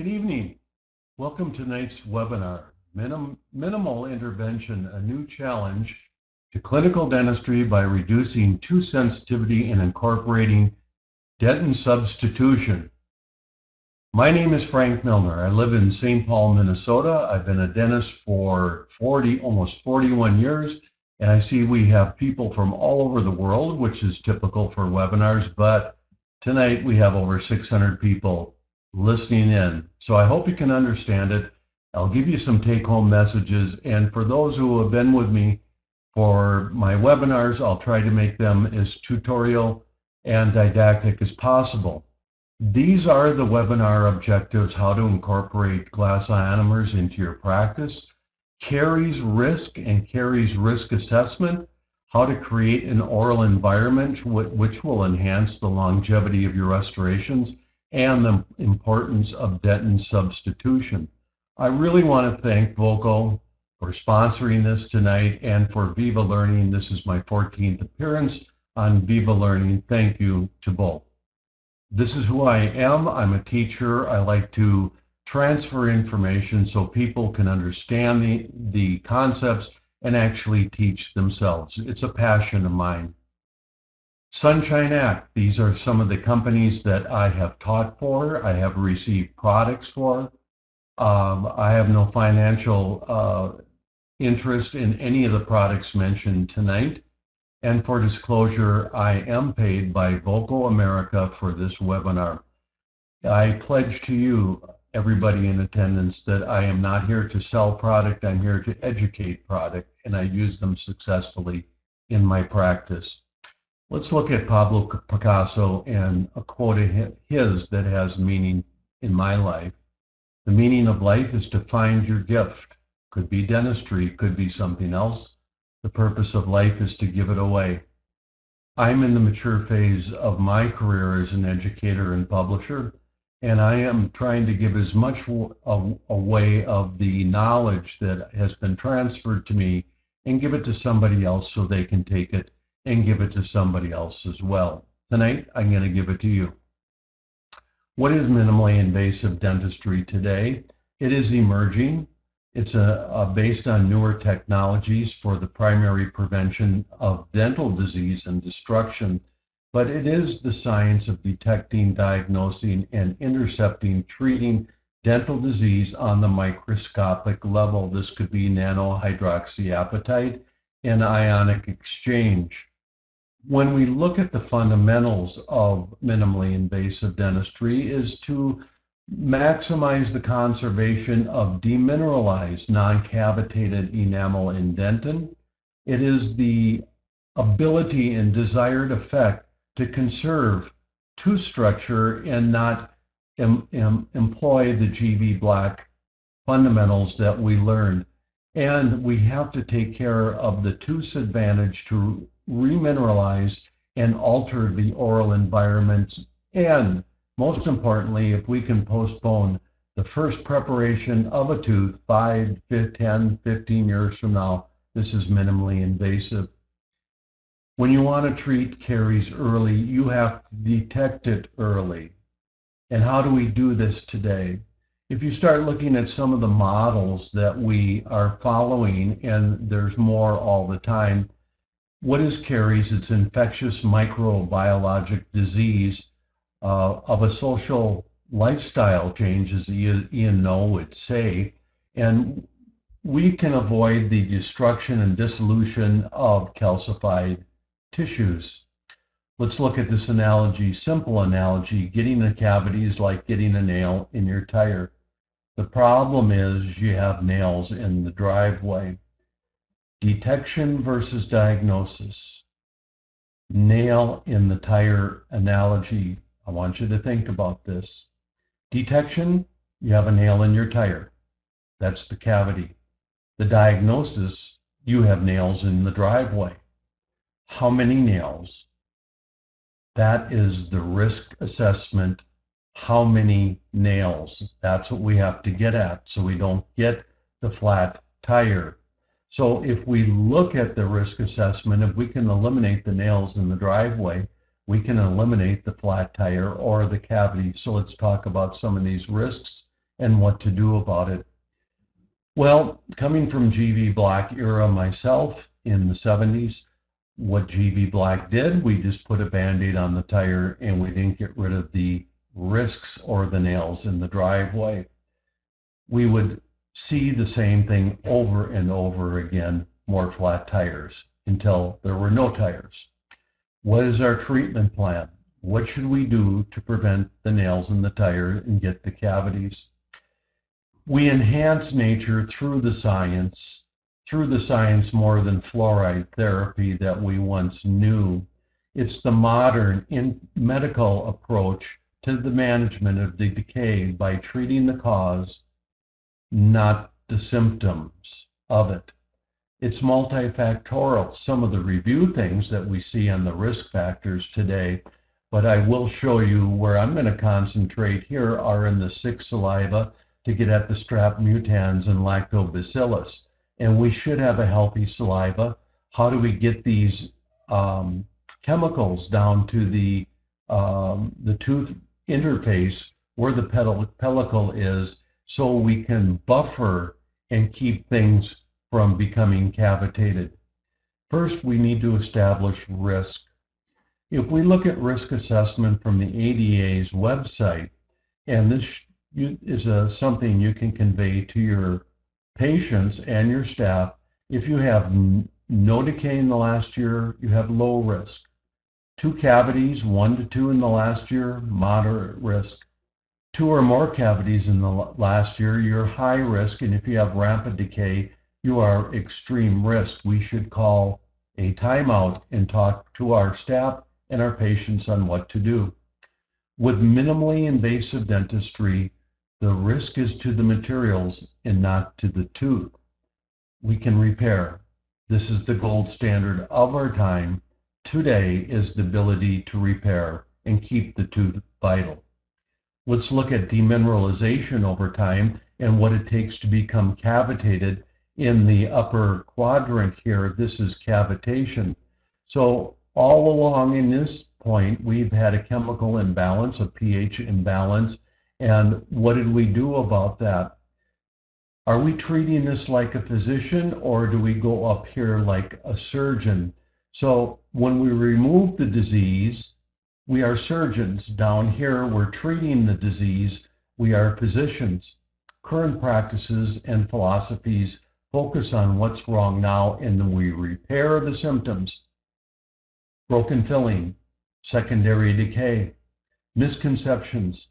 Good evening. Welcome to tonight's webinar, Minimal Intervention, a New Challenge to Clinical Dentistry by Reducing Tooth Sensitivity and Incorporating Dentin Substitution. My name is Frank Milner. I live in St. Paul, Minnesota. I've been a dentist for almost 41 years, and I see we have people from all over the world, which is typical for webinars, but tonight we have over 600 people listening in. So I hope you can understand it. I'll give you some take-home messages, and for those who have been with me for my webinars, I'll try to make them as tutorial and didactic as possible. These are the webinar objectives: how to incorporate glass ionomers into your practice, caries risk and caries risk assessment, how to create an oral environment which will enhance the longevity of your restorations, and the importance of dentin substitution. I really want to thank Voco for sponsoring this tonight, and for Viva Learning. This is my 14th appearance on Viva Learning. Thank you to both. This is who I am. I'm a teacher. I like to transfer information so people can understand the concepts and actually teach themselves. It's a passion of mine. Sunshine Act, these are some of the companies that I have taught for, I have received products for. I have no financial interest in any of the products mentioned tonight. And for disclosure, I am paid by Voco America for this webinar. I pledge to you, everybody in attendance, that I am not here to sell product, I'm here to educate product, and I use them successfully in my practice. Let's look at Pablo Picasso and a quote of his that has meaning in my life. The meaning of life is to find your gift. Could be dentistry, could be something else. The purpose of life is to give it away. I'm in the mature phase of my career as an educator and publisher, and I am trying to give as much away of the knowledge that has been transferred to me and give it to somebody else so they can take it and give it to somebody else as well. Tonight, I'm going to give it to you. What is minimally invasive dentistry today? It is emerging. It's based on newer technologies for the primary prevention of dental disease and destruction, but it is the science of detecting, diagnosing, and intercepting, treating dental disease on the microscopic level. This could be nanohydroxyapatite and ionic exchange. When we look at the fundamentals of minimally invasive dentistry is to maximize the conservation of demineralized, non-cavitated enamel in dentin. It is the ability and desired effect to conserve tooth structure and not employ the GV black fundamentals that we learned. And we have to take care of the tooth's advantage to remineralize and alter the oral environment, and most importantly, if we can postpone the first preparation of a tooth 5, 10, 15 years from now, this is minimally invasive. When you want to treat caries early, you have to detect it early. And how do we do this today? If you start looking at some of the models that we are following, and there's more all the time, what is caries? It's infectious microbiologic disease of a social lifestyle change, as Ian Noe would say, and we can avoid the destruction and dissolution of calcified tissues. Let's look at this analogy, simple analogy. Getting a cavity is like getting a nail in your tire. The problem is you have nails in the driveway. Detection versus diagnosis. Nail in the tire analogy. I want you to think about this. Detection, you have a nail in your tire. That's the cavity. The diagnosis, you have nails in the driveway. How many nails? That is the risk assessment. How many nails? That's what we have to get at so we don't get the flat tire. So if we look at the risk assessment, if we can eliminate the nails in the driveway, we can eliminate the flat tire or the cavity. So let's talk about some of these risks and what to do about it. Well, coming from GV Black era myself in the 70s, what GV Black did, we just put a Band-Aid on the tire and we didn't get rid of the risks or the nails in the driveway. We would see the same thing over and over again, more flat tires, until there were no tires. What is our treatment plan? What should we do to prevent the nails in the tire and get the cavities? We enhance nature through the science more than fluoride therapy that we once knew. It's the modern medical approach to the management of the decay by treating the cause, not the symptoms of it. It's multifactorial. Some of the review things that we see on the risk factors today, but I will show you where I'm going to concentrate here are in the sick saliva to get at the strep mutans and lactobacillus. And we should have a healthy saliva. How do we get these chemicals down to the tooth interface where the pellicle is, so we can buffer and keep things from becoming cavitated? First, we need to establish risk. If we look at risk assessment from the ADA's website, and this is something you can convey to your patients and your staff, if you have no decay in the last year, you have low risk. 2 cavities, 1 to 2 in the last year, moderate risk. 2 or more cavities in the last year, you're high risk, and if you have rampant decay, you are extreme risk. We should call a timeout and talk to our staff and our patients on what to do. With minimally invasive dentistry, the risk is to the materials and not to the tooth. We can repair. This is the gold standard of our time. Today is the ability to repair and keep the tooth vital. Let's look at demineralization over time and what it takes to become cavitated. In the upper quadrant here, this is cavitation. So all along in this point, we've had a chemical imbalance, a pH imbalance, and what did we do about that? Are we treating this like a physician, or do we go up here like a surgeon? So when we remove the disease, we are surgeons. Down here, we're treating the disease. We are physicians. Current practices and philosophies focus on what's wrong now, and then we repair the symptoms. Broken filling, secondary decay, misconceptions.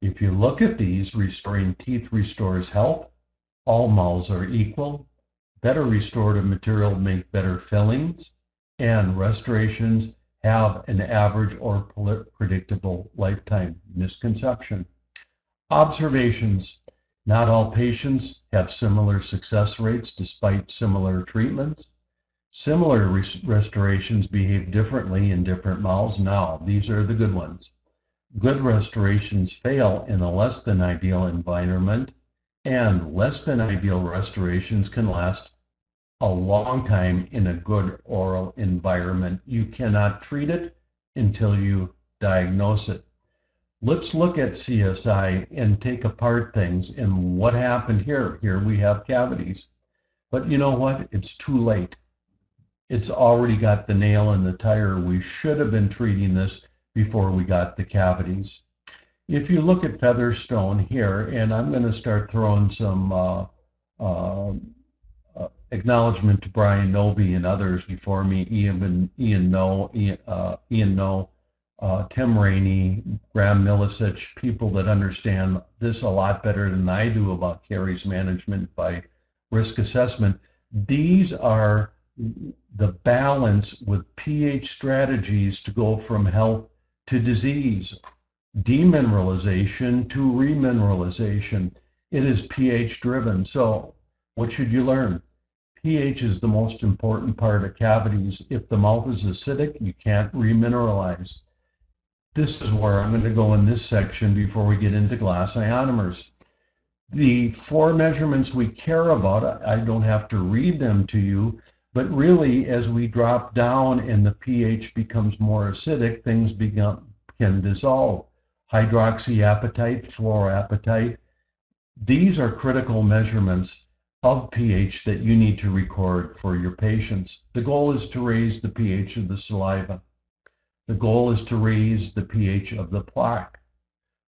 If you look at these, restoring teeth restores health. All mouths are equal. Better restorative material make better fillings, and restorations have an average or predictable lifetime. Misconception. Observations. Not all patients have similar success rates despite similar treatments. Similar restorations behave differently in different mouths. Now, these are the good ones. Good restorations fail in a less than ideal environment, and less than ideal restorations can last a long time in a good oral environment. You cannot treat it until you diagnose it. Let's look at CSI and take apart things and what happened here. Here we have cavities. But you know what? It's too late. It's already got the nail in the tire. We should have been treating this before we got the cavities. If you look at Featherstone here, and I'm going to start throwing some acknowledgement to Brian Novy and others before me, Ian No, Tim Rainey, Graham Milicic, people that understand this a lot better than I do about caries management by risk assessment. These are the balance with pH strategies to go from health to disease, demineralization to remineralization. It is pH driven. So what should you learn? pH is the most important part of cavities. If the mouth is acidic, you can't remineralize. This is where I'm going to go in this section before we get into glass ionomers. The 4 measurements we care about, I don't have to read them to you, but really as we drop down and the pH becomes more acidic, things can dissolve. Hydroxyapatite, fluorapatite. These are critical measurements of pH that you need to record for your patients. The goal is to raise the pH of the saliva. The goal is to raise the pH of the plaque.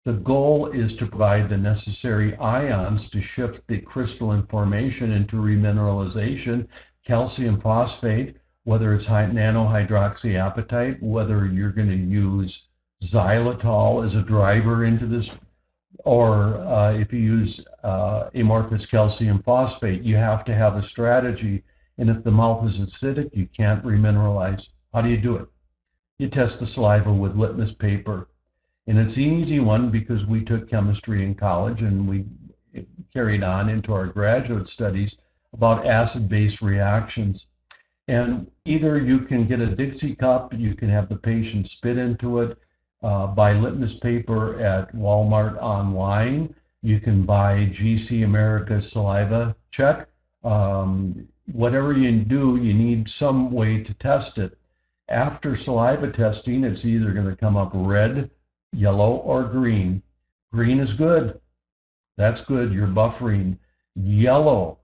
The goal is to provide the necessary ions to shift the crystalline formation into remineralization, calcium phosphate, whether it's nanohydroxyapatite, whether you're going to use xylitol as a driver into this, or if you use amorphous calcium phosphate, you have to have a strategy. And if the mouth is acidic, you can't remineralize. How do you do it? You test the saliva with litmus paper. And it's an easy one because we took chemistry in college and we carried on into our graduate studies about acid-base reactions. And either you can get a Dixie cup, you can have the patient spit into it, buy litmus paper at Walmart online. You can buy GC America saliva check. Whatever you do, you need some way to test it. After saliva testing, it's either going to come up red, yellow, or green. Green is good. That's good. You're buffering. Yellow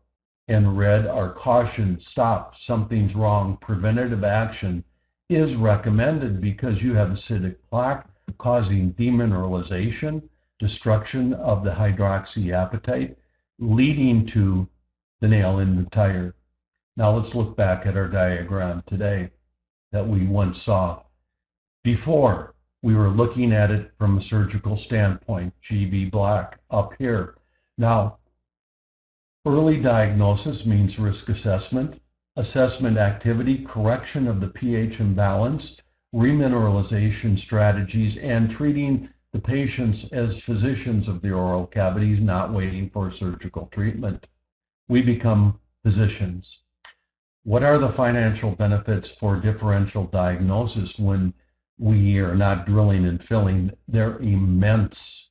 and red are caution. Stop. Something's wrong. Preventative action is recommended because you have acidic plaque causing demineralization, destruction of the hydroxyapatite, leading to the nail in the tire. Now let's look back at our diagram today that we once saw. Before, we were looking at it from a surgical standpoint, GB black up here. Now, early diagnosis means risk assessment, assessment activity, correction of the pH imbalance, remineralization strategies, and treating the patients as physicians of the oral cavities, not waiting for surgical treatment. We become physicians. What are the financial benefits for differential diagnosis when we are not drilling and filling? They're immense.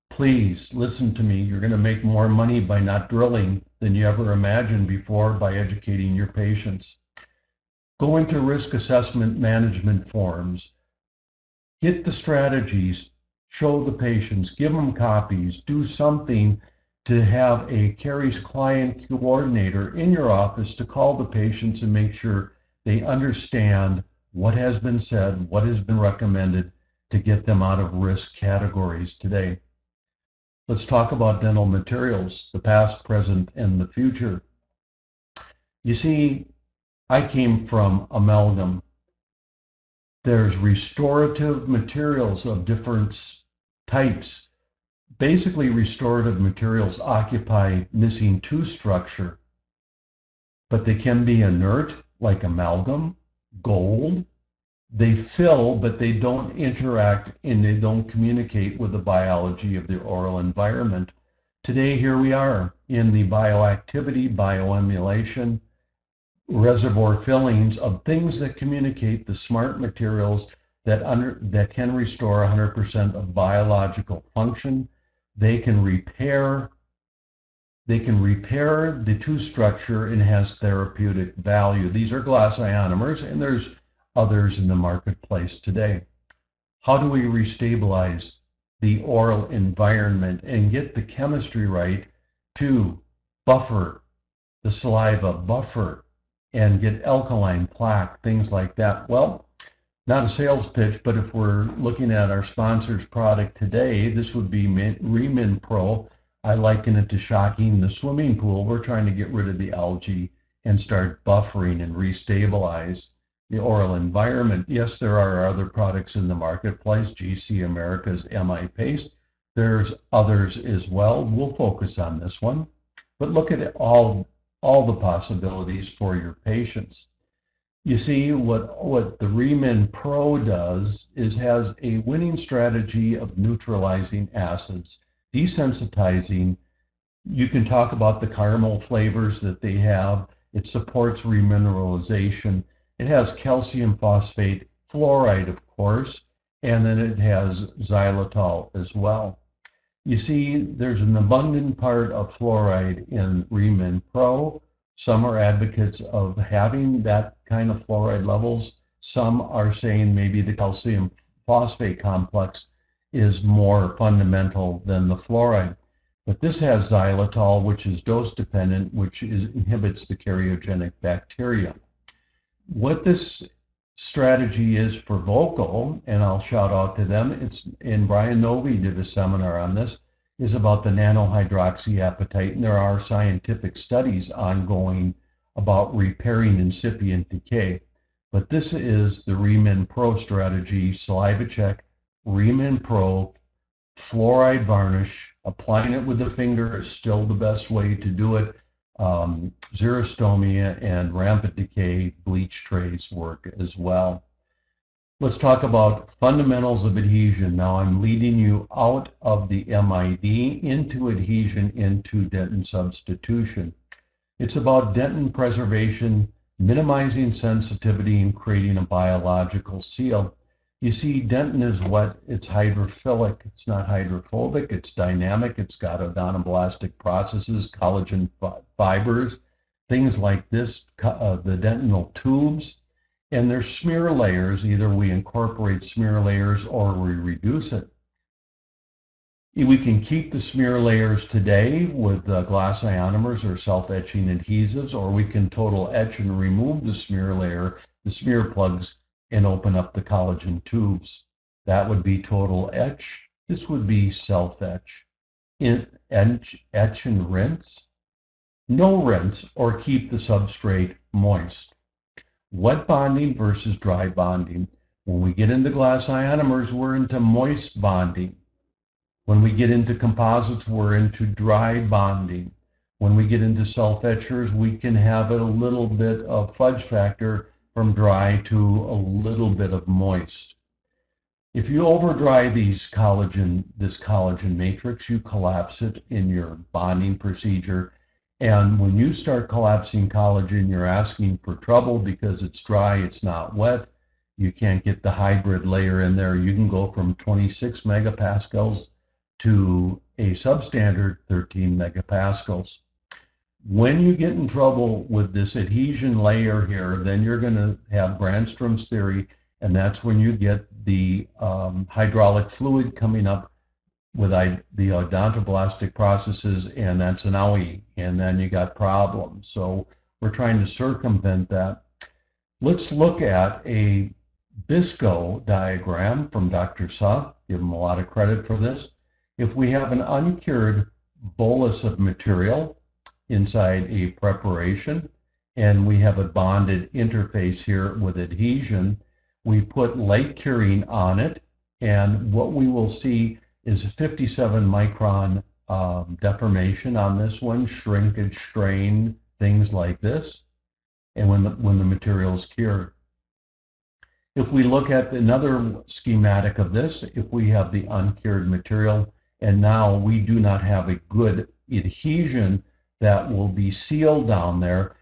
Please listen to me. You're going to make more money by not drilling than you ever imagined before by educating your patients. Go into risk assessment management forums. Get the strategies, show the patients, give them copies, do something to have a caries client coordinator in your office to call the patients and make sure they understand what has been said, what has been recommended to get them out of risk categories today. Let's talk about dental materials, the past, present, and the future. You see, I came from amalgam. There's restorative materials of different types. Basically, restorative materials occupy missing tooth structure, but they can be inert, like amalgam, gold. They fill, but they don't interact and they don't communicate with the biology of the oral environment. Today, here we are in the bioactivity, bioemulation, reservoir fillings of things that communicate, the smart materials that can restore 100% of biological function. They can repair the tooth structure and has therapeutic value. These are glass ionomers, and there's others in the marketplace today. How do we restabilize the oral environment and get the chemistry right to buffer the saliva, buffer, and get alkaline plaque, things like that? Well, not a sales pitch, but if we're looking at our sponsor's product today, this would be Remin Pro. I liken it to shocking the swimming pool. We're trying to get rid of the algae and start buffering and restabilize the oral environment. Yes, there are other products in the marketplace, GC America's MI Paste. There's others as well. We'll focus on this one, but look at all the possibilities for your patients. You see, what the Remin Pro does is has a winning strategy of neutralizing acids, desensitizing. You can talk about the caramel flavors that they have. It supports remineralization. It has calcium phosphate, fluoride, of course, and then it has xylitol as well. You see, there's an abundant part of fluoride in Remin Pro. Some are advocates of having that kind of fluoride levels. Some are saying maybe the calcium phosphate complex is more fundamental than the fluoride. But this has xylitol, which is dose dependent, which inhibits the karyogenic bacteria. What this strategy is for vocal, and I'll shout out to them, and Brian Novi did a seminar on this, is about the nanohydroxyapatite, and there are scientific studies ongoing about repairing incipient decay. But this is the Remin Pro strategy, saliva check, Remin Pro, fluoride varnish. Applying it with the finger is still the best way to do it. Xerostomia and rampant decay bleach trays work as well. Let's talk about fundamentals of adhesion. Now I'm leading you out of the MID into adhesion into dentin substitution. It's about dentin preservation, minimizing sensitivity, and creating a biological seal. You see, dentin is wet, it's hydrophilic, it's not hydrophobic, it's dynamic, it's got odontoblastic processes, collagen fibers, things like this, the dentinal tubes, and there's smear layers. Either we incorporate smear layers or we reduce it. We can keep the smear layers today with glass ionomers or self-etching adhesives, or we can total etch and remove the smear layer, the smear plugs, and open up the collagen tubes. That would be total etch. This would be self-etch. Etch and rinse. No rinse, or keep the substrate moist. Wet bonding versus dry bonding. When we get into glass ionomers, we're into moist bonding. When we get into composites, we're into dry bonding. When we get into self-etchers, we can have a little bit of fudge factor from dry to a little bit of moist. If you over dry this collagen matrix, you collapse it in your bonding procedure. And when you start collapsing collagen, you're asking for trouble because it's dry, it's not wet. You can't get the hybrid layer in there. You can go from 26 megapascals to a substandard 13 megapascals. When you get in trouble with this adhesion layer here, then you're going to have Brandstrom's theory, and that's when you get the hydraulic fluid coming up with the odontoblastic processes, and that's an owie, and then you got problems. So we're trying to circumvent that. Let's look at a Bisco diagram from Dr. Suh. Give him a lot of credit for this. If we have an uncured bolus of material inside a preparation, and we have a bonded interface here with adhesion, we put light curing on it, and what we will see is a 57 micron deformation on this one, shrinkage, strain, things like this, and when the material is cured. If we look at another schematic of this, if we have the uncured material, and now we do not have a good adhesion that will be sealed down there.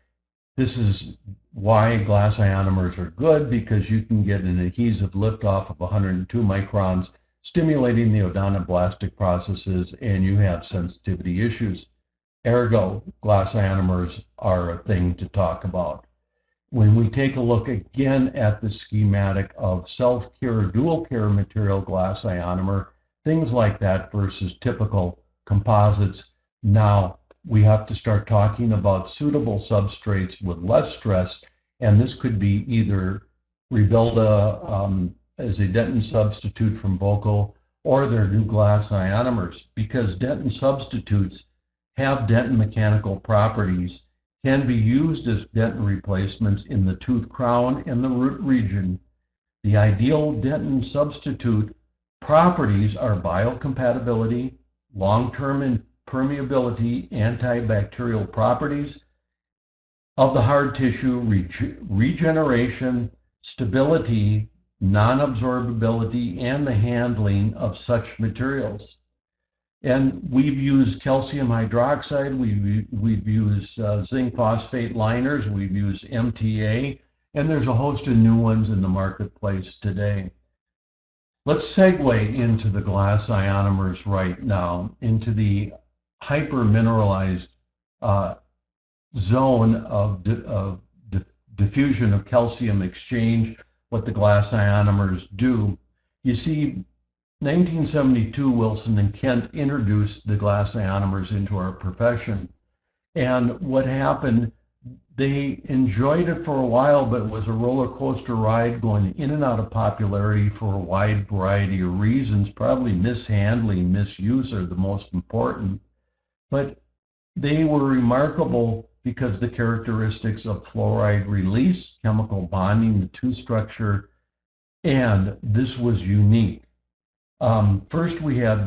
This is why glass ionomers are good, because you can get an adhesive liftoff of 102 microns, stimulating the odontoblastic processes, and you have sensitivity issues. Ergo, glass ionomers are a thing to talk about. When we take a look again at the schematic of self-cure, dual-cure material glass ionomer, things like that versus typical composites, now we have to start talking about suitable substrates with less stress, and this could be either Rebuilda as a dentin substitute from Voco, or their new glass ionomers, because dentin substitutes have dentin mechanical properties, can be used as dentin replacements in the tooth crown and the root region. The ideal dentin substitute properties are biocompatibility, long-term permeability, antibacterial properties of the hard tissue, regeneration, stability, non-absorbability, and the handling of such materials. And we've used calcium hydroxide, we've used zinc phosphate liners, we've used MTA, and there's a host of new ones in the marketplace today. Let's segue into the glass ionomers right now, into the hypermineralized zone of diffusion of calcium exchange, what the glass ionomers do. You see, 1972, Wilson and Kent introduced the glass ionomers into our profession. And what happened, they enjoyed it for a while, but it was a roller coaster ride going in and out of popularity for a wide variety of reasons. Probably mishandling, misuse are the most important. But they were remarkable because the characteristics of fluoride release, chemical bonding, the two structure, and this was unique. First, we had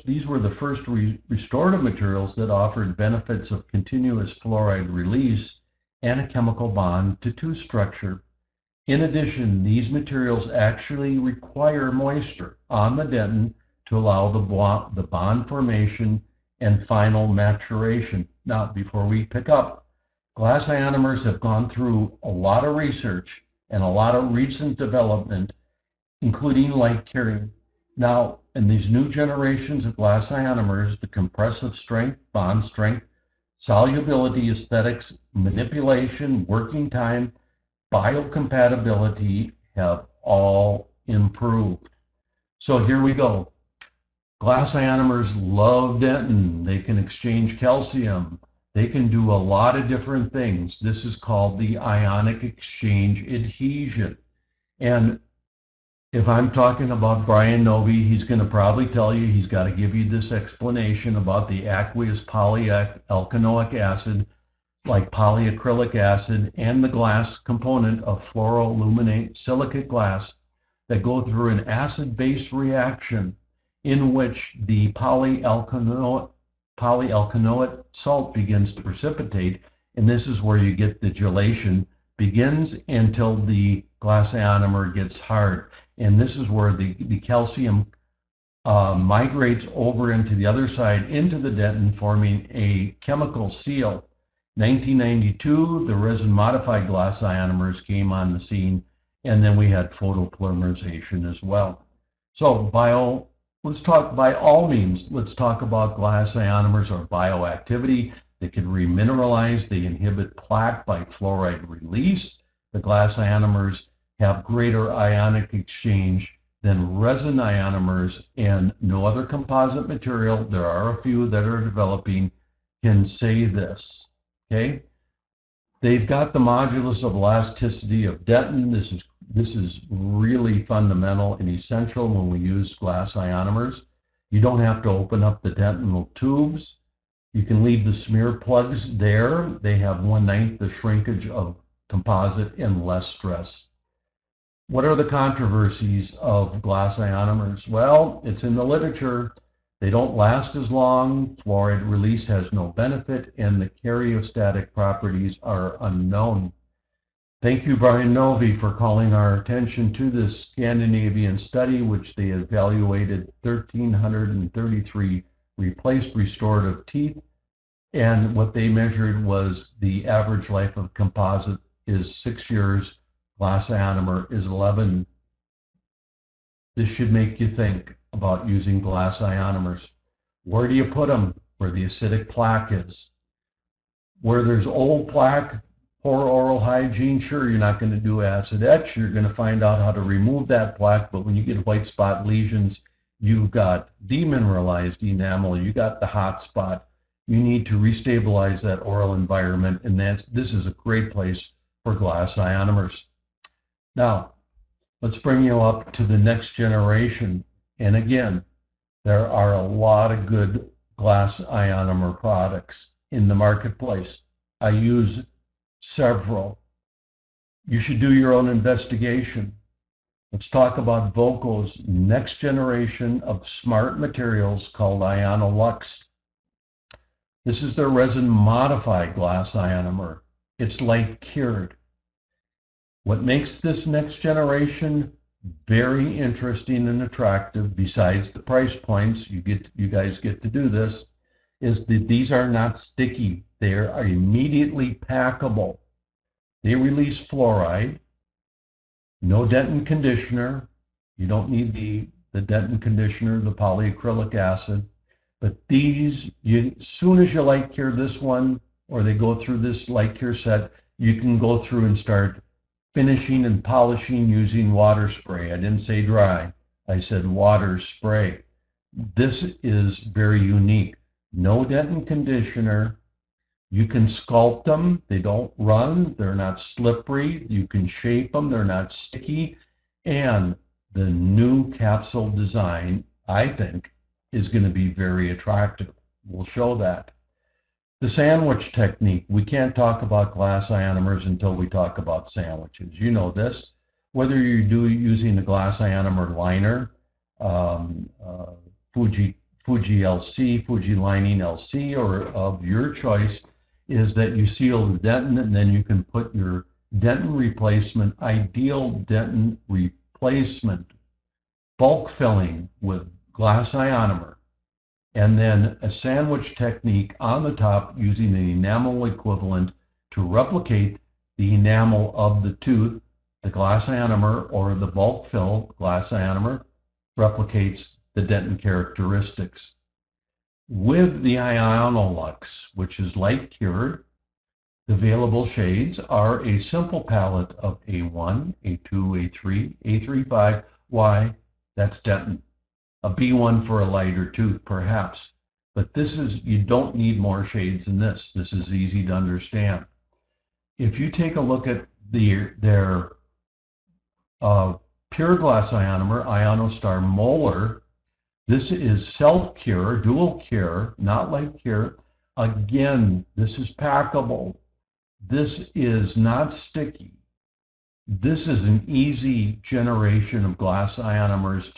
these were the first restorative materials that offered benefits of continuous fluoride release and a chemical bond to two structure. In addition, these materials actually require moisture on the dentin to allow the bond formation and final maturation. Now, before we pick up, glass ionomers have gone through a lot of research and a lot of recent development, including light curing. Now, in these new generations of glass ionomers, the compressive strength, bond strength, solubility, aesthetics, manipulation, working time, biocompatibility have all improved. So here we go. Glass ionomers love dentin. They can exchange calcium. They can do a lot of different things. This is called the ionic exchange adhesion. And if I'm talking about Brian Novy, he's going to probably tell you, he's got to give you this explanation about the aqueous polyalkanoic acid, like polyacrylic acid, and the glass component of fluoroaluminate silicate glass that go through an acid-base reaction in which the polyalkanoate salt begins to precipitate, and this is where you get the gelation, begins until the glass ionomer gets hard. And this is where the calcium migrates over into the other side, into the dentin, forming a chemical seal. 1992, the resin-modified glass ionomers came on the scene, and then we had photopolymerization as well. So let's talk, by all means, let's talk about glass ionomers or bioactivity. They can remineralize, they inhibit plaque by fluoride release. The glass ionomers have greater ionic exchange than resin ionomers, and no other composite material, there are a few that are developing, can say this, okay? They've got the modulus of elasticity of dentin. This is really fundamental and essential when we use glass ionomers. You don't have to open up the dentinal tubes. You can leave the smear plugs there. They have 1/9 the shrinkage of composite and less stress. What are the controversies of glass ionomers? Well, it's in the literature. They don't last as long, fluoride release has no benefit, and the karyostatic properties are unknown. Thank you, Brian Novy, for calling our attention to this Scandinavian study, which they evaluated 1,333 replaced restorative teeth, and what they measured was the average life of composite is 6 years, glass ionomer is 11. This should make you think about using glass ionomers. Where do you put them? Where the acidic plaque is. Where there's old plaque, poor oral hygiene, sure, you're not going to do acid etch. You're going to find out how to remove that plaque, but when you get white spot lesions, you've got demineralized enamel, you got the hot spot. You need to restabilize that oral environment, and this is a great place for glass ionomers. Now, let's bring you up to the next generation. And again, there are a lot of good glass ionomer products in the marketplace. I use several. You should do your own investigation. Let's talk about Voco's next generation of smart materials called Ionolux. This is their resin-modified glass ionomer. It's light cured. What makes this next generation very interesting and attractive, besides the price points, you guys get to do this, is that these are not sticky. They are immediately packable. They release fluoride, no dentin conditioner. You don't need the dentin conditioner, the polyacrylic acid. But these, as soon as you light cure this one, or they go through this light cure set, you can go through and start finishing and polishing using water spray. I didn't say dry. I said water spray. This is very unique. No dentin conditioner. You can sculpt them. They don't run. They're not slippery. You can shape them. They're not sticky. And the new capsule design, I think, is going to be very attractive. We'll show that. The sandwich technique. We can't talk about glass ionomers until we talk about sandwiches. You know this. Whether you're using the glass ionomer liner, um, uh, Fuji LC, Fuji lining LC, or of your choice, is that you seal the dentin and then you can put your dentin replacement, ideal dentin replacement, bulk filling with glass ionomer, and then a sandwich technique on the top using an enamel equivalent to replicate the enamel of the tooth. The glass ionomer or the bulk fill glass ionomer replicates the dentin characteristics. With the Ionolux, which is light cured, the available shades are a simple palette of A1, A2, A3, A35. Why? That's dentin. A B1 for a lighter tooth, perhaps. But this is, you don't need more shades than this. This is easy to understand. If you take a look at their pure glass ionomer, Ionostar Molar, this is self-cure, dual cure, not light cure. Again, this is packable. This is not sticky. This is an easy generation of glass ionomers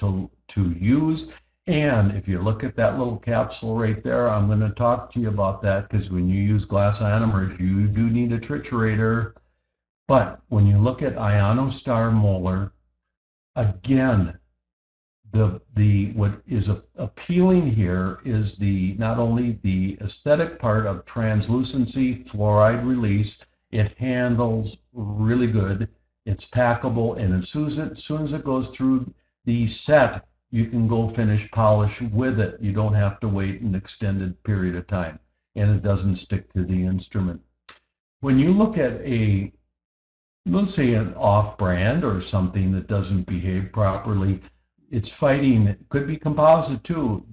to use. And if you look at that little capsule right there, I'm going to talk to you about that because when you use glass ionomers, you do need a triturator. But when you look at Ionostar Molar, again, what is appealing here is not only the aesthetic part of translucency, fluoride release. It handles really good. It's packable, and as soon as it goes through the set, you can go finish polish with it. You don't have to wait an extended period of time, and it doesn't stick to the instrument. When you look at let's say an off-brand or something that doesn't behave properly, it's fighting. It could be composite too.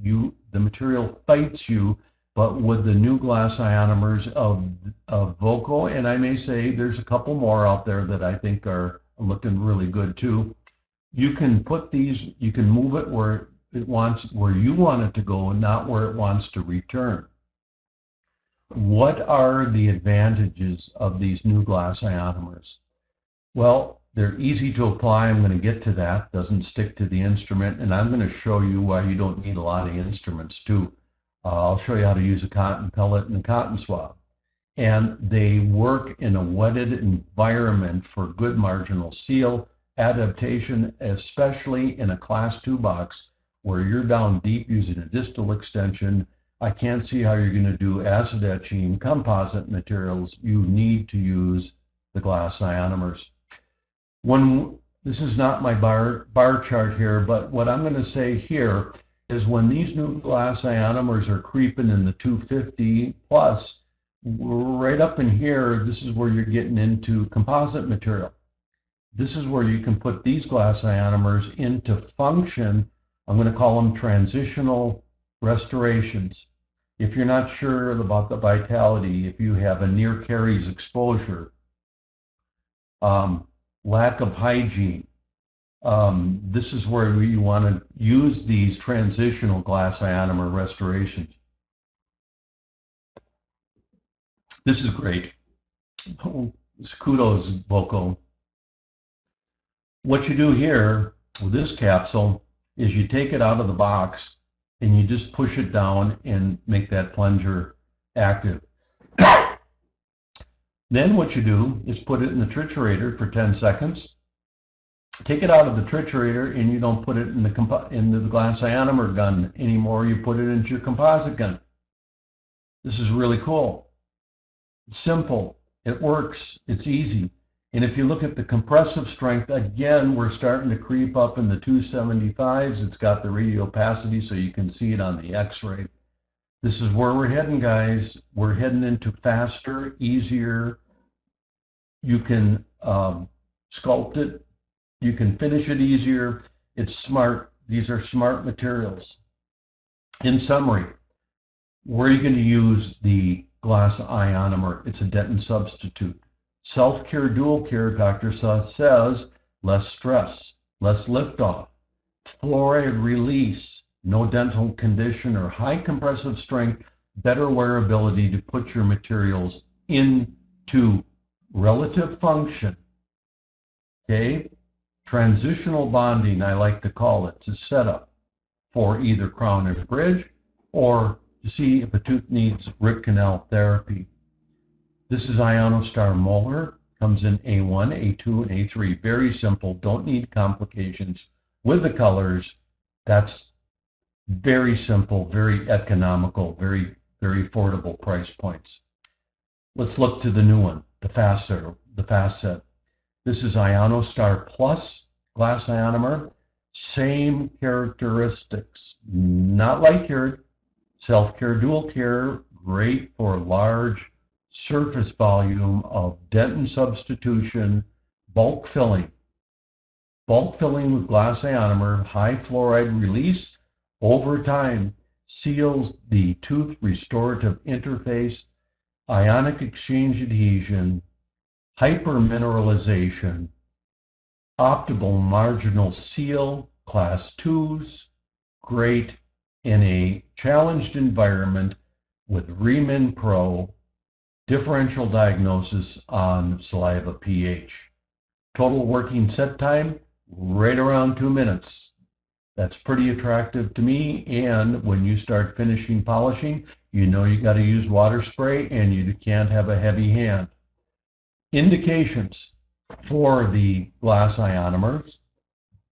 The material fights you, but with the new glass ionomers of Voco, and I may say there's a couple more out there that I think are looking really good too. You can put these, you can move it where you want it to go, and not where it wants to return. What are the advantages of these new glass ionomers? Well, they're easy to apply. I'm going to get to that. Doesn't stick to the instrument, and I'm going to show you why you don't need a lot of instruments too. I'll show you how to use a cotton pellet and a cotton swab. And they work in a wetted environment for good marginal seal adaptation, especially in a class 2 box where you're down deep using a distal extension. I can't see how you're going to do acid etching composite materials. You need to use the glass ionomers. This is not my bar chart here, but what I'm going to say here is when these new glass ionomers are creeping in the 250 plus, right up in here, this is where you're getting into composite material. This is where you can put these glass ionomers into function. I'm going to call them transitional restorations. If you're not sure about the vitality, if you have a near caries exposure, lack of hygiene, this is where you want to use these transitional glass ionomer restorations. This is great. Kudos, Voco. What you do here with this capsule is you take it out of the box and you just push it down and make that plunger active. Then what you do is put it in the triturator for 10 seconds. Take it out of the triturator and you don't put it in the glass ionomer gun anymore. You put it into your composite gun. This is really cool. It's simple. It works. It's easy. And if you look at the compressive strength, again, we're starting to creep up in the 275s. It's got the radial opacity so you can see it on the X-ray. This is where we're heading, guys. We're heading into faster, easier. You can sculpt it. You can finish it easier. It's smart. These are smart materials. In summary, where are you going to use the glass ionomer? It's a dentin substitute. Self-care, dual care, Dr. Suss says, less stress, less liftoff, fluoride release, no dental condition or high compressive strength, better wearability to put your materials into relative function. Okay? Transitional bonding, I like to call it, to set up for either crown and bridge or to see if a tooth needs root canal therapy. This is Ionostar Molar, comes in A1, A2, and A3. Very simple, don't need complications with the colors. That's very simple, very economical, very affordable price points. Let's look to the new one, the fast set. This is Ionostar Plus glass ionomer. Same characteristics, not light cured, self-care, dual care, great for large surface volume of dentin substitution, bulk filling. Bulk filling with glass ionomer, high fluoride release over time seals the tooth restorative interface, ionic exchange adhesion, hypermineralization, optimal marginal seal, class 2s, great in a challenged environment with Remin Pro, differential diagnosis on saliva pH. Total working set time, right around 2 minutes. That's pretty attractive to me, and when you start finishing polishing, you know you got to use water spray and you can't have a heavy hand. Indications for the glass ionomers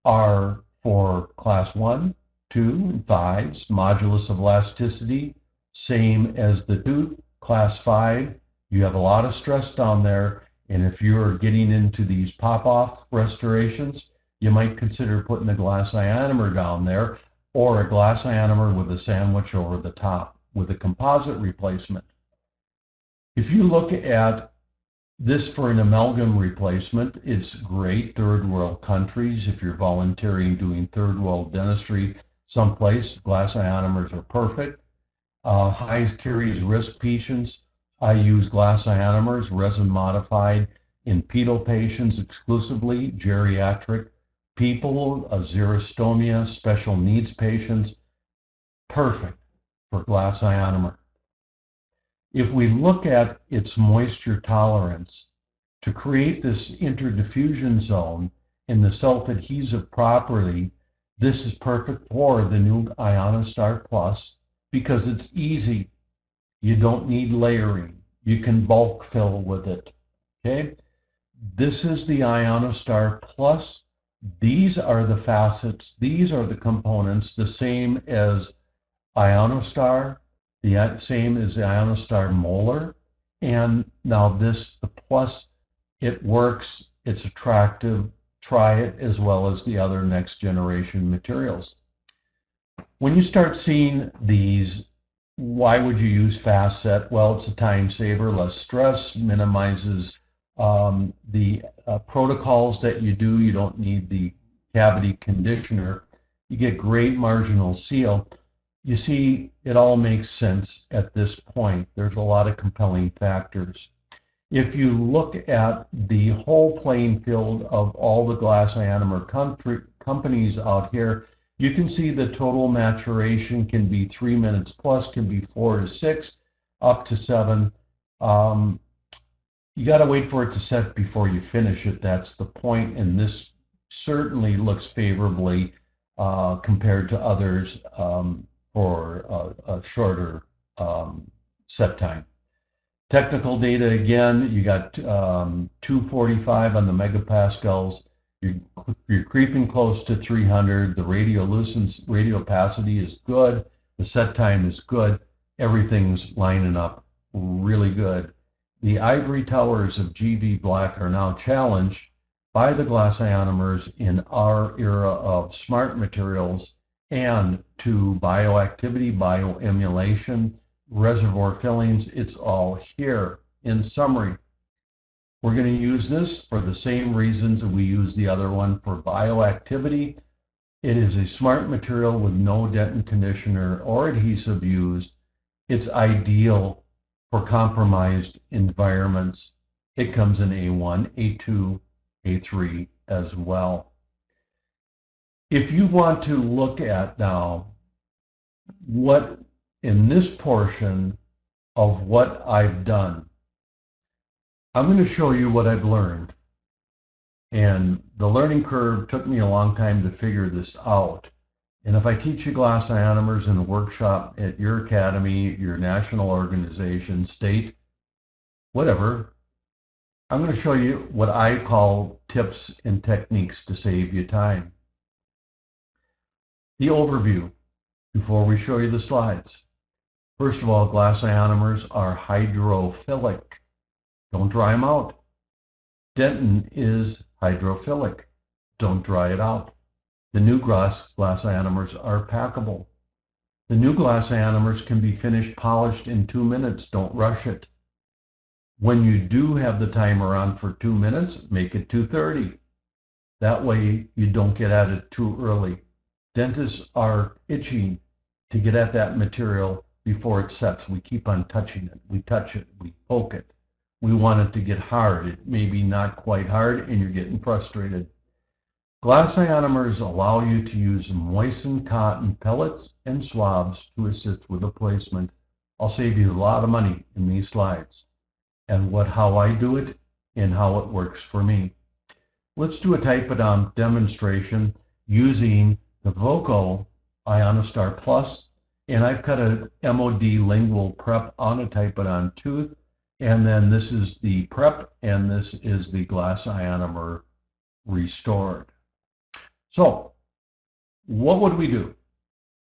are for class 1, 2, and 5s, modulus of elasticity, same as the tooth. Class 5, you have a lot of stress down there, and if you're getting into these pop-off restorations, you might consider putting a glass ionomer down there, or a glass ionomer with a sandwich over the top with a composite replacement. If you look at this for an amalgam replacement, it's great. Third world countries, if you're volunteering doing third world dentistry someplace, glass ionomers are perfect. High caries risk patients, I use glass ionomers, resin modified in pedal patients exclusively, geriatric people, xerostomia, special needs patients, perfect for glass ionomer. If we look at its moisture tolerance, to create this interdiffusion zone in the self-adhesive property, this is perfect for the new Ionostar Plus because it's easy. You don't need layering. You can bulk fill with it. Okay? This is the Ionostar Plus. These are the facets. These are the components, the same as Ionostar, the same as the Ionostar Molar. And now this, the Plus, it works, it's attractive. Try it as well as the other next generation materials. When you start seeing these, why would you use fast set? Well, it's a time saver, less stress, minimizes the protocols that you do. You don't need the cavity conditioner. You get great marginal seal. You see, it all makes sense at this point. There's a lot of compelling factors. If you look at the whole playing field of all the glass ionomer companies out here, you can see the total maturation can be 3 minutes plus, can be 4 to 6, up to 7. You got to wait for it to set before you finish it. That's the point, and this certainly looks favorably compared to others for a shorter set time. Technical data, again, you got 245 on the megapascals. You're creeping close to 300. The radiopacity is good. The set time is good. Everything's lining up really good. The ivory towers of GV Black are now challenged by the glass ionomers in our era of smart materials and to bioactivity, bioemulation, reservoir fillings. It's all here. In summary, we're going to use this for the same reasons that we use the other one for bioactivity, It is a smart material with no dent and conditioner or adhesive used. It's ideal for compromised environments. It comes in A1, A2, A3 as well. If you want to look at now what in this portion of what I've done, I'm going to show you what I've learned. And the learning curve took me a long time to figure this out. And if I teach you glass ionomers in a workshop at your academy, your national organization, state, whatever, I'm going to show you what I call tips and techniques to save you time. The overview, before we show you the slides. First of all, glass ionomers are hydrophilic. Don't dry them out. Dentin is hydrophilic. Don't dry it out. The new glass ionomers are packable. The new glass ionomers can be finished polished in 2 minutes. Don't rush it. When you do have the timer on for 2 minutes, make it 2:30. That way you don't get at it too early. Dentists are itching to get at that material before it sets. We keep on touching it. We touch it. We poke it. We want it to get hard. It may be not quite hard and you're getting frustrated. Glass ionomers allow you to use moistened cotton pellets and swabs to assist with the placement. I'll save you a lot of money in these slides and how I do it and how it works for me. Let's do a typodont demonstration using the Voco Ionostar Plus, and I've cut a MOD lingual prep on a typodont tooth, and then this is the prep and this is the glass ionomer restored. So what would we do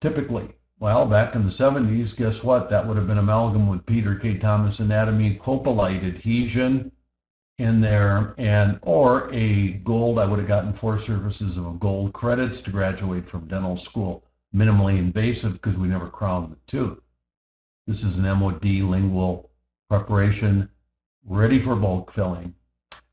typically? Well, back in the 70s, guess what? That would have been amalgam with Peter K. Thomas anatomy, copalite adhesion in there, and or a gold. I would have gotten 4 surfaces of gold credits to graduate from dental school. Minimally invasive because we never crowned the tooth. This is an MOD lingual preparation ready for bulk filling.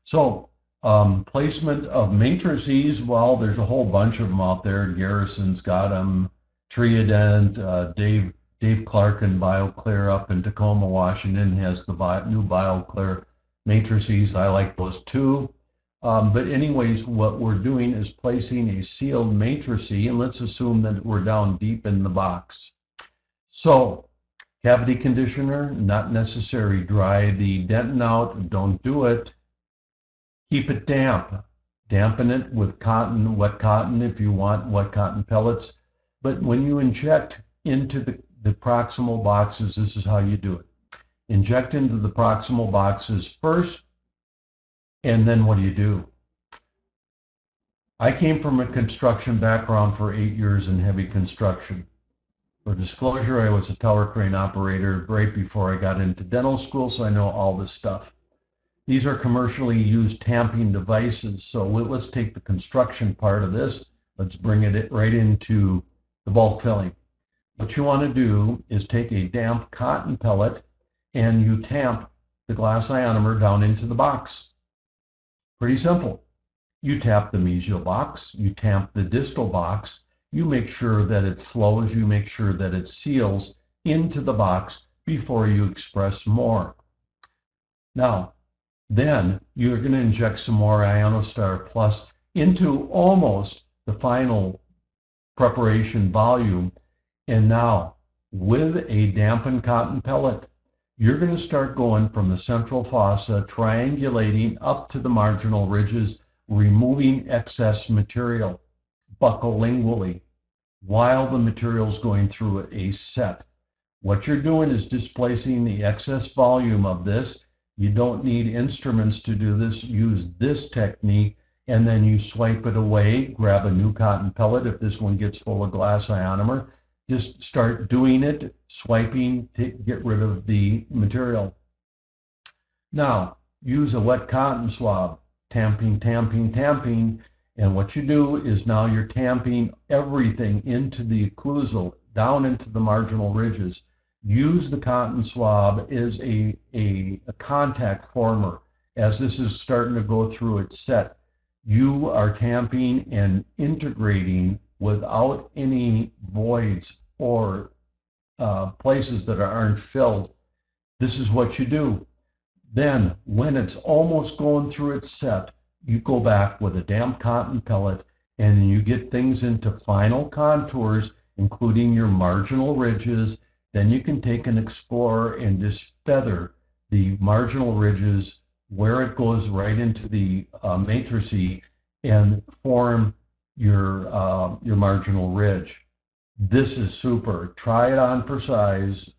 So placement of matrices, well, there's a whole bunch of them out there. Garrison's got them. Triodent, Dave Clark and BioClear up in Tacoma, Washington has the new BioClear matrices. I like those too. But anyways, what we're doing is placing a sealed matrice, and let's assume that we're down deep in the box. So cavity conditioner, not necessary. Dry the dentin out. Don't do it. Keep it damp. Dampen it with cotton, wet cotton if you want, wet cotton pellets. But when you inject into the proximal boxes, this is how you do it. Inject into the proximal boxes first, and then what do? I came from a construction background for 8 years in heavy construction. For disclosure, I was a tower crane operator right before I got into dental school, so I know all this stuff. These are commercially used tamping devices, so let's take the construction part of this. Let's bring it right into the bulk filling. What you want to do is take a damp cotton pellet and you tamp the glass ionomer down into the box. Pretty simple. You tap the mesial box, you tamp the distal box, you make sure that it flows, you make sure that it seals into the box before you express more. Now, then you're going to inject some more Ionostar Plus into almost the final preparation volume, and now with a dampened cotton pellet you're going to start going from the central fossa, triangulating up to the marginal ridges, removing excess material buccolingually while the material is going through a set. What you're doing is displacing the excess volume of this. You don't need instruments to do this. Use this technique, and then you swipe it away, grab a new cotton pellet. If this one gets full of glass ionomer, just start doing it, swiping to get rid of the material. Now, use a wet cotton swab, tamping, tamping, tamping, and what you do is now you're tamping everything into the occlusal, down into the marginal ridges. Use the cotton swab as a contact former. As this is starting to go through its set, you are tamping and integrating without any voids or places that aren't filled. This is what you do. Then, when it's almost going through its set, you go back with a damp cotton pellet and you get things into final contours, including your marginal ridges. Then you can take an explorer and just feather the marginal ridges where it goes right into the matrice and form your marginal ridge. This is super. Try it on for size.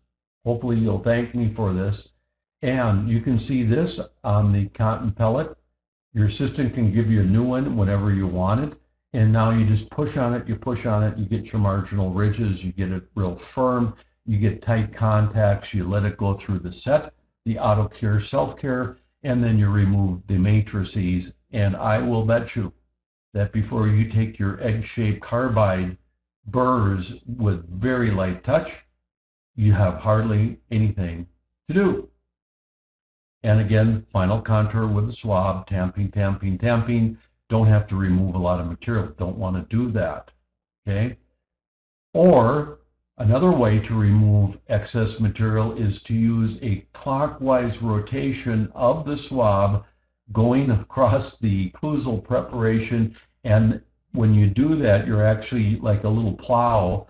Hopefully you'll thank me for this. And you can see this on the cotton pellet. Your assistant can give you a new one whenever you want it. And now you just push on it, you push on it, you get your marginal ridges, you get it real firm, you get tight contacts, you let it go through the set, the auto cure, self care, and then you remove the matrices. And I will bet you that before you take your egg-shaped carbide burrs with very light touch, you have hardly anything to do. And again, final contour with the swab, tamping, tamping, tamping. Don't have to remove a lot of material. Don't want to do that, okay? Or another way to remove excess material is to use a clockwise rotation of the swab going across the occlusal preparation. And when you do that, you're actually like a little plow,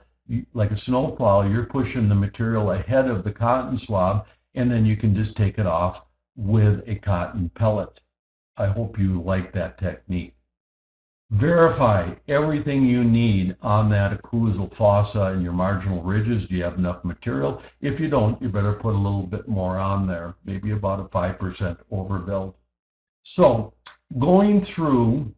like a snow plow, you're pushing the material ahead of the cotton swab, and then you can just take it off with a cotton pellet. I hope you like that technique. Verify everything you need on that occlusal fossa and your marginal ridges. Do you have enough material? If you don't, you better put a little bit more on there, maybe about a 5% overbuild. So going through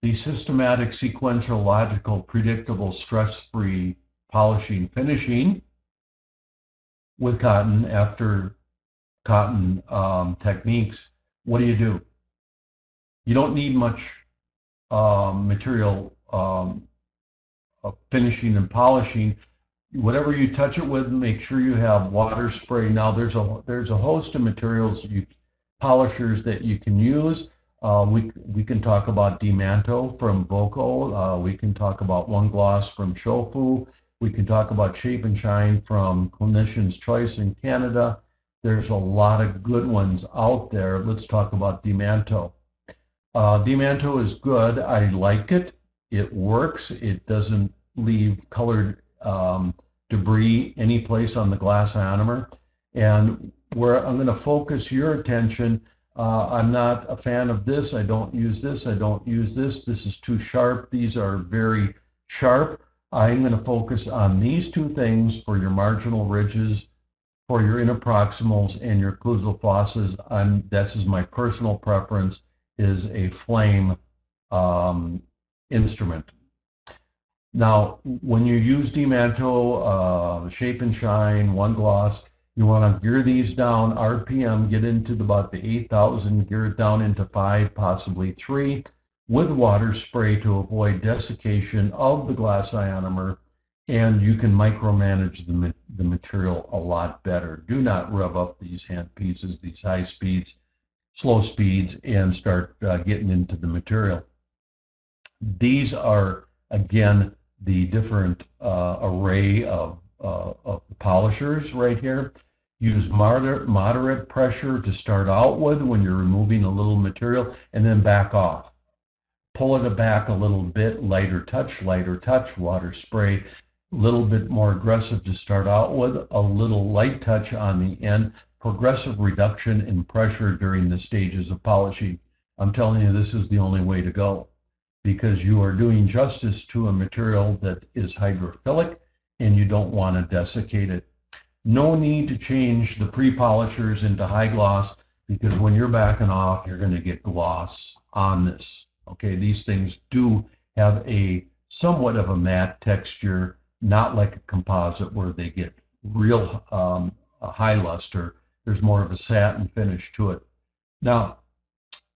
the systematic, sequential, logical, predictable, stress-free polishing, finishing with cotton after cotton techniques, what do? You don't need much material finishing and polishing. Whatever you touch it with, make sure you have water spray. Now there's a host of materials, polishers that you can use. We can talk about Demanto from Voco. We can talk about One Gloss from Shofu. We can talk about Shape and Shine from Clinician's Choice in Canada. There's a lot of good ones out there. Let's talk about Demanto. Demanto is good. I like it. It works. It doesn't leave colored debris any place on the glass ionomer. And where I'm going to focus your attention, I'm not a fan of this. I don't use this. I don't use this. This is too sharp. These are very sharp. I'm going to focus on these two things for your marginal ridges, for your interproximals, and your occlusal fossas. This is my personal preference, is a flame instrument. Now, when you use Demanto, Shape and Shine, One Gloss, you want to gear these down, RPM, get into about the 8,000, gear it down into 5, possibly 3, with water spray to avoid desiccation of the glass ionomer, and you can micromanage the material a lot better. Do not rev up these hand pieces, these high speeds, slow speeds, and start getting into the material. These are, again, the different array of polishers right here. Use moderate pressure to start out with when you're removing a little material, and then back off. Pull it back a little bit, lighter touch, water spray, a little bit more aggressive to start out with, a little light touch on the end, progressive reduction in pressure during the stages of polishing. I'm telling you, this is the only way to go, because you are doing justice to a material that is hydrophilic and you don't want to desiccate it. No need to change the pre-polishers into high gloss, because when you're backing off, you're going to get gloss on this. Okay, these things do have a somewhat of a matte texture, not like a composite where they get real high luster. There's more of a satin finish to it. Now,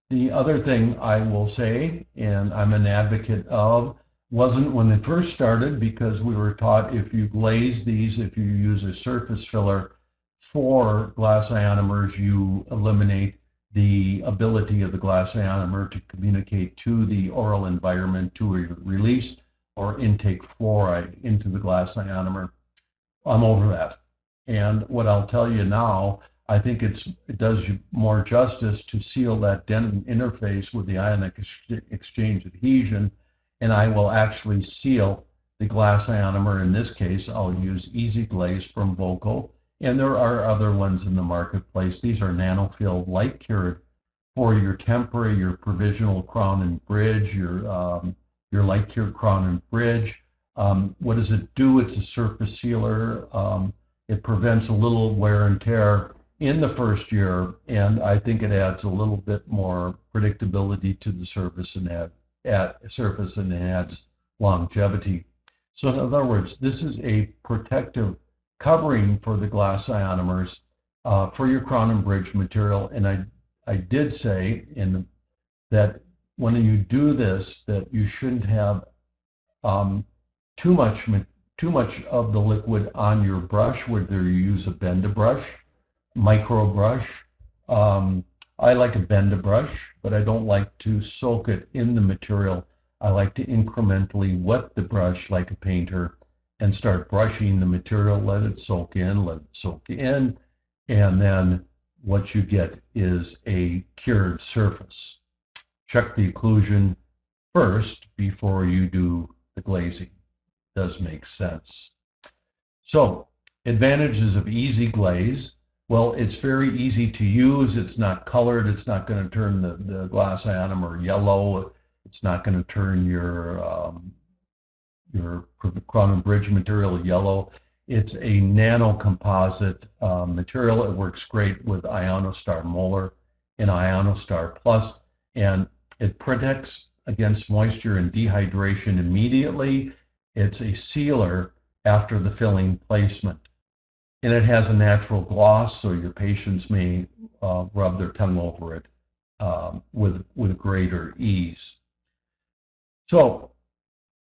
the other thing I will say, and I'm an advocate of, wasn't when it first started, because we were taught if you glaze these, if you use a surface filler for glass ionomers, you eliminate the ability of the glass ionomer to communicate to the oral environment to release or intake fluoride into the glass ionomer. I'm over that. And what I'll tell you now, I think it does you more justice to seal that dentin interface with the ionic exchange adhesion, and I will actually seal the glass ionomer. In this case, I'll use Easy Glaze from Voco, and there are other ones in the marketplace. These are nanofilled, light cured for your temporary, your provisional crown and bridge, your light cured crown and bridge. What does it do? It's a surface sealer. It prevents a little wear and tear in the first year, and I think it adds a little bit more predictability to the surface and adds longevity. So in other words, this is a protective covering for the glass ionomers for your crown and bridge material. And I did say that when you do this, that you shouldn't have too much of the liquid on your brush, whether you use a Bend-A-Brush, micro brush. I like a Bend-A-Brush, but I don't like to soak it in the material. I like to incrementally wet the brush like a painter and start brushing the material, let it soak in, and then what you get is a cured surface. Check the occlusion first before you do the glazing. Does make sense. So, advantages of Easy Glaze. Well, it's very easy to use. It's not colored. It's not going to turn the glass ionomer yellow. It's not going to turn your crown and bridge material yellow. It's a nano composite material. It works great with Ionostar Molar and Ionostar Plus, and it protects against moisture and dehydration immediately. It's a sealer after the filling placement. And it has a natural gloss, so your patients may rub their tongue over it with greater ease. So,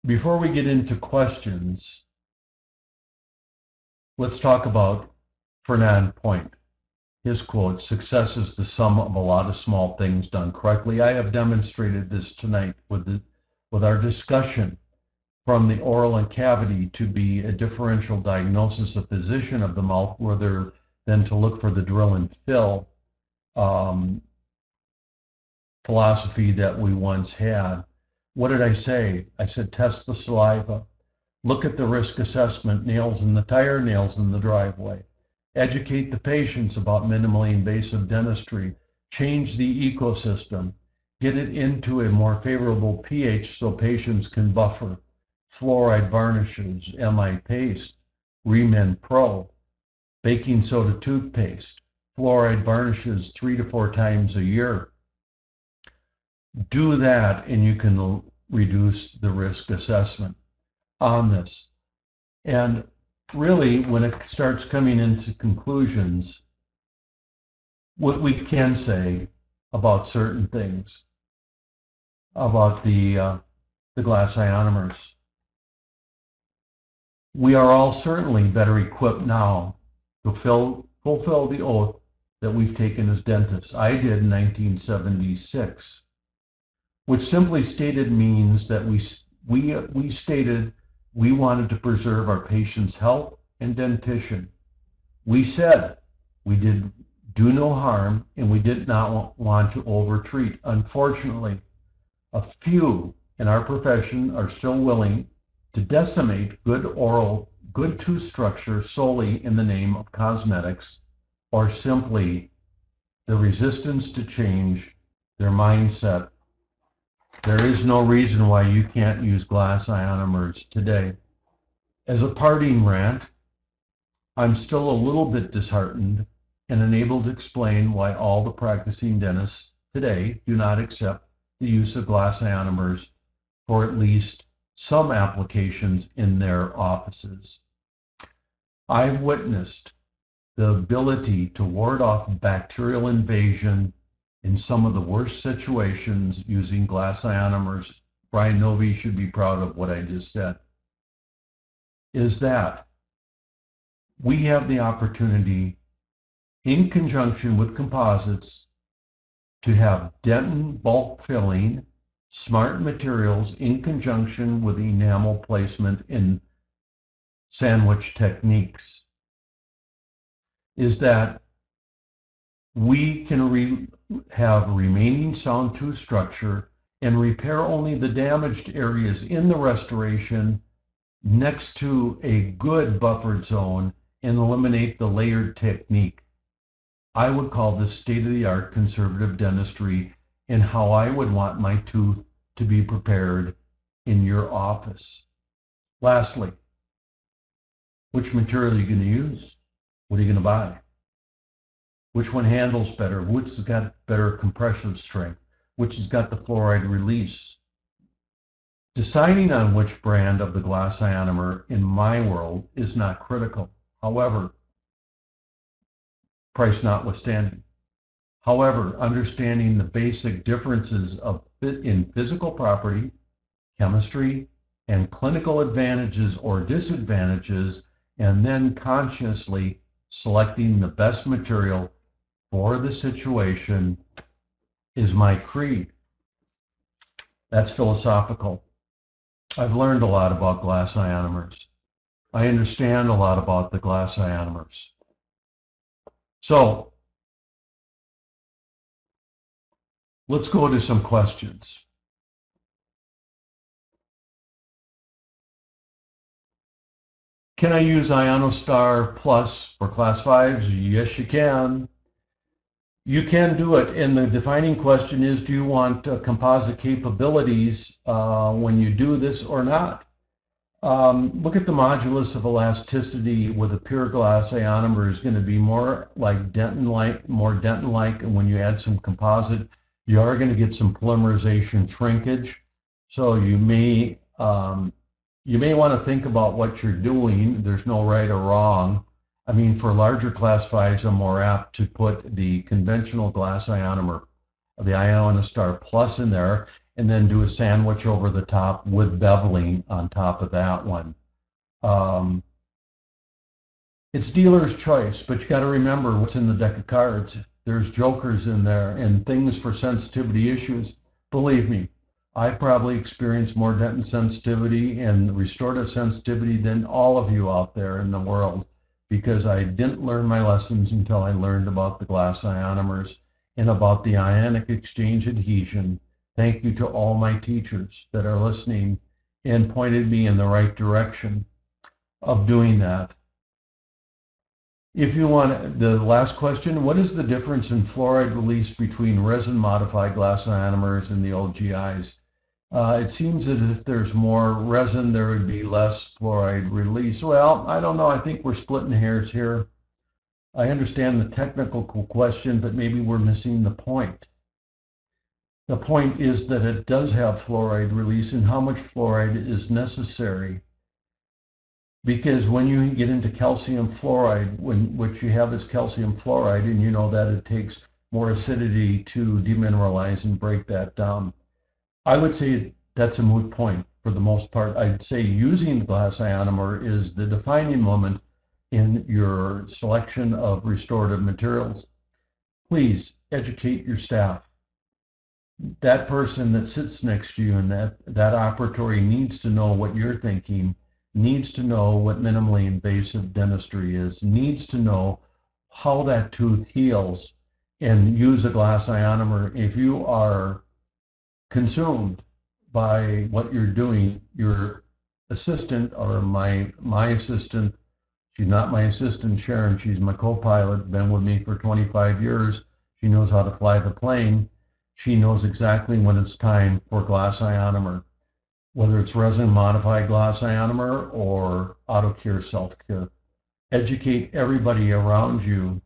before we get into questions, let's talk about Fernand Point. His quote, "Success is the sum of a lot of small things done correctly." I have demonstrated this tonight with our discussion from the oral and cavity to be a differential diagnosis of position of the mouth rather than to look for the drill and fill philosophy that we once had. What did I say? I said, test the saliva, look at the risk assessment, nails in the tire, nails in the driveway. Educate the patients about minimally invasive dentistry, change the ecosystem, get it into a more favorable pH so patients can buffer. Fluoride varnishes, MI paste, Remen Pro, baking soda toothpaste, fluoride varnishes 3 to 4 times a year. Do that and you can reduce the risk assessment on this. And really, when it starts coming into conclusions, what we can say about certain things, about the glass ionomers. We are all certainly better equipped now to fulfill the oath that we've taken as dentists. I did in 1976, which simply stated means that we stated we wanted to preserve our patients' health and dentition. We said we did do no harm and we did not want to overtreat. Unfortunately, a few in our profession are still willing to decimate good tooth structure solely in the name of cosmetics, or simply the resistance to change their mindset. There is no reason why you can't use glass ionomers today. As a parting rant, I'm still a little bit disheartened and unable to explain why all the practicing dentists today do not accept the use of glass ionomers for at least some applications in their offices. I've witnessed the ability to ward off bacterial invasion in some of the worst situations using glass ionomers. Brian Novy should be proud of what I just said. Is that we have the opportunity, in conjunction with composites, to have dentin bulk filling smart materials in conjunction with enamel placement in sandwich techniques is that we can have remaining sound tooth structure and repair only the damaged areas in the restoration next to a good buffered zone and eliminate the layered technique. I would call this state-of-the-art conservative dentistry and how I would want my tooth to be prepared in your office. Lastly, which material are you going to use? What are you going to buy? Which one handles better? Which has got better compression strength? Which has got the fluoride release? Deciding on which brand of the glass ionomer in my world is not critical. However, price notwithstanding. However, understanding the basic differences in physical property, chemistry, and clinical advantages or disadvantages, and then consciously selecting the best material for the situation is my creed. That's philosophical. I've learned a lot about glass ionomers. I understand a lot about the glass ionomers. So let's go to some questions. Can I use Ionostar Plus for Class 5s? Yes, you can. You can do it, and the defining question is, do you want composite capabilities when you do this or not? Look at the modulus of elasticity with a pure glass ionomer is going to be more like dentin-like, and when you add some composite, you are going to get some polymerization shrinkage. So you may want to think about what you're doing. There's no right or wrong. I mean, for larger class 5s, I'm more apt to put the conventional glass ionomer, the Ionostar Plus in there, and then do a sandwich over the top with beveling on top of that one. It's dealer's choice, but you got to remember what's in the deck of cards. There's jokers in there and things for sensitivity issues. Believe me, I probably experienced more dentin sensitivity and restorative sensitivity than all of you out there in the world, because I didn't learn my lessons until I learned about the glass ionomers and about the ionic exchange adhesion. Thank you to all my teachers that are listening and pointed me in the right direction of doing that. If you want, the last question, what is the difference in fluoride release between resin-modified glass ionomers and the old GIs? It seems that if there's more resin, there would be less fluoride release. Well, I don't know. I think we're splitting hairs here. I understand the technical question, but maybe we're missing the point. The point is that it does have fluoride release, and how much fluoride is necessary. Because when you get into calcium fluoride, what you have is calcium fluoride, and you know that it takes more acidity to demineralize and break that down. I would say that's a moot point for the most part. I'd say using the glass ionomer is the defining moment in your selection of restorative materials. Please educate your staff. That person that sits next to you in that operatory needs to know what you're thinking, needs to know what minimally invasive dentistry is, needs to know how that tooth heals, and use a glass ionomer. If you are consumed by what you're doing, your assistant or my assistant, she's not my assistant, Sharon, she's my co-pilot, been with me for 25 years. She knows how to fly the plane. She knows exactly when it's time for glass ionomer, whether it's resin modified glass ionomer or auto care, self-care. Educate everybody around you,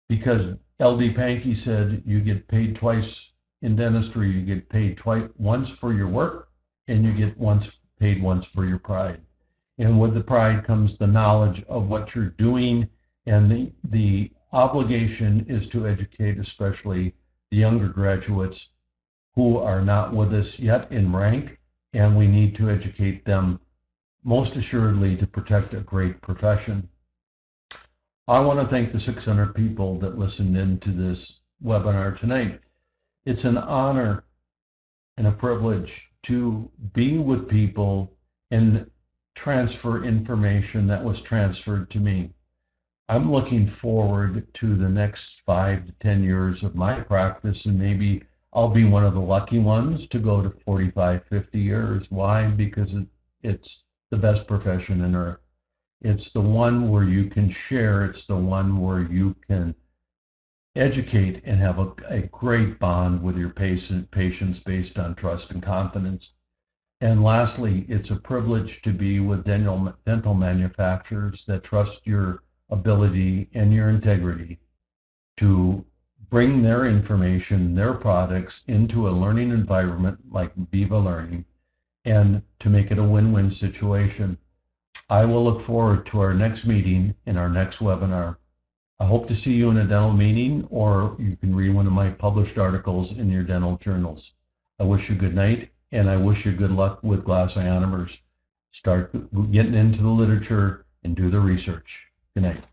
because LD Pankey said you get paid twice in dentistry. You get paid once for your work, and you get paid once for your pride. And with the pride comes the knowledge of what you're doing, and the obligation is to educate, especially the younger graduates who are not with us yet in rank, and we need to educate them most assuredly to protect a great profession. I want to thank the 600 people that listened in to this webinar tonight. It's an honor and a privilege to be with people and transfer information that was transferred to me. I'm looking forward to the next 5 to 10 years of my practice, and maybe I'll be one of the lucky ones to go to 45, 50 years. Why? Because it's the best profession on earth. It's the one where you can share. It's the one where you can educate and have a great bond with your patients based on trust and confidence. And lastly, it's a privilege to be with dental manufacturers that trust your ability and your integrity to bring their information, their products into a learning environment like Viva Learning, and to make it a win-win situation. I will look forward to our next meeting in our next webinar. I hope to see you in a dental meeting, or you can read one of my published articles in your dental journals. I wish you good night, and I wish you good luck with glass ionomers. Start getting into the literature and do the research. Good night.